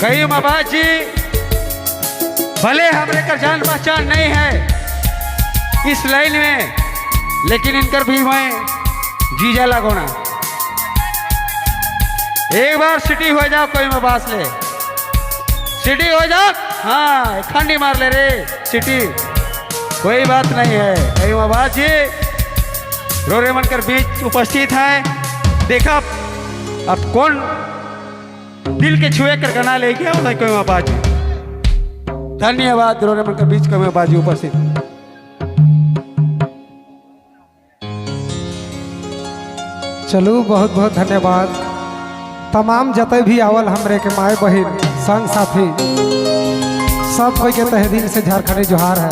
कई बाबा जी भले हमरे का जान पहचान नहीं है इस लाइन में, लेकिन इनकर भी मैं जीजा लगोना। एक बार सिटी हो जाओ कोई में बास ले, सिटी हो जाओ। हाँ खंडी मार ले रे सिटी, कोई बात नहीं है। कई बाबा जी रोरेमन कर बीच उपस्थित है। देखा अब कौन दिल के छुए कर गना ले गया कोई बाबा जी। धन्यवाद रोरेमन कर बीच कोई बाबा जी उपस्थित। चलू बहुत बहुत धन्यवाद तमाम जते भी आवल हमरे के माए बहन संग साथी सब कोई के तहे दिल से झारखंडी जोहार है।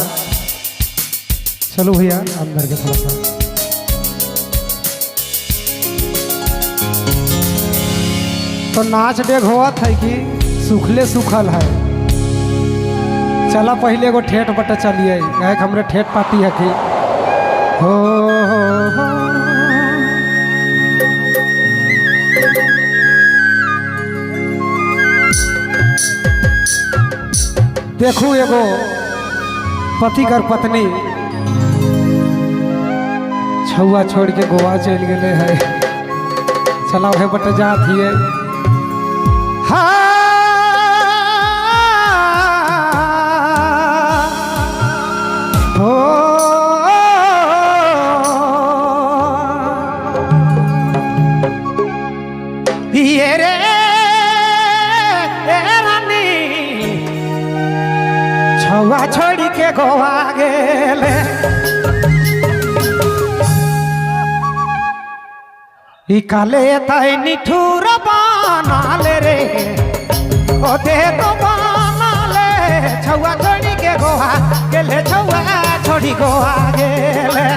चलो भैया अंदर के थोड़ा सा तो नाच डेग होत है कि सुखले सुखल है। चला पहले एगो ठेठ बटे चलिए, एक हमरे ठेठ पार्टी है कि हो। देखू एगो पति कर पत्नी छुआ छोड़ के गोवा चल गए है। चला वह बट जात हिए हो ये रे छुआ छोड़ के गोवा गेले। काले ताई निठुर बनाले रे ओ दे तो बनाले। छुआ छोड़ी के गोवा गेले, छुआ छोड़ी गोवा गेले।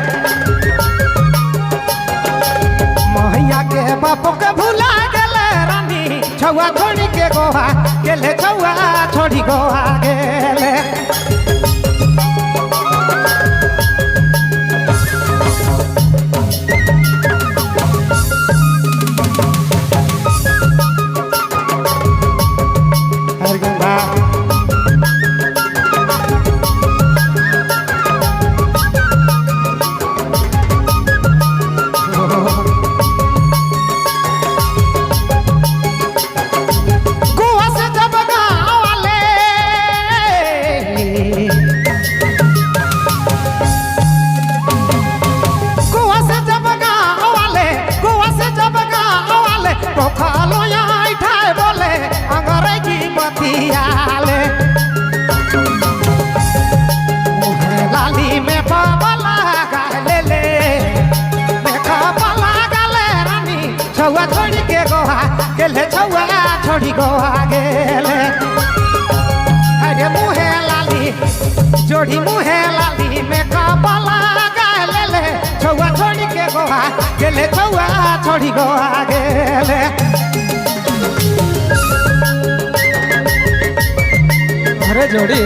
मैया के बाप के भुला गेले रानी, छुआ छोड़ी के गोवा गेले, छुआ छोड़ी गोवा गेले। लाली में बाबला गाले ले बाबला गाले रानी, छुआ छोड़ी के गोवा गेले, छुआ छोड़ी गोवा गेले। अरे मुहे लाली जोड़ी मुहे लाली में बाबला गाले ले, छुआ छोड़ी के गोवा गेले, छुआ छोड़ी गोवा गेले। अरे जोड़ी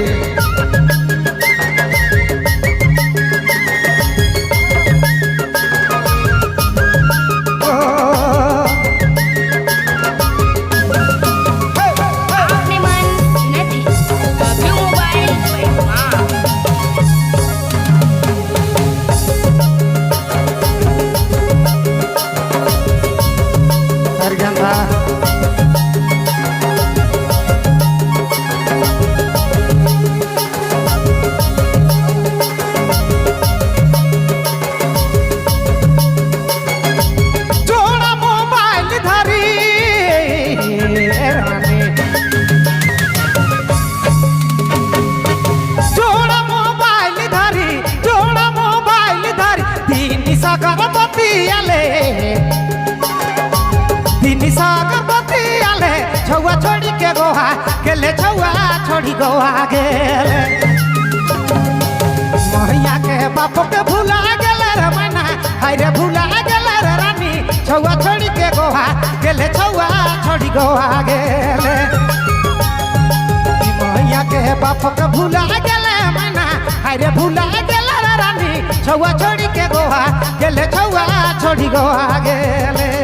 छुआ छोड़ी के गोवा गेले, छुआ छोड़ी गोवा गेले। मैया के बाप के भुला गेले रे मैना, हाय रे भुला गेले रे रानी, छुआ छोड़ी के गोवा गेले, छुआ छोड़ी गोवा गेले। मैया के बाप के भुला गेले मैना, हाय रे भुला गेले रे रानी, छुआ छोड़ी के गोवा गेले, छुआ छोड़ी गोवा गेले।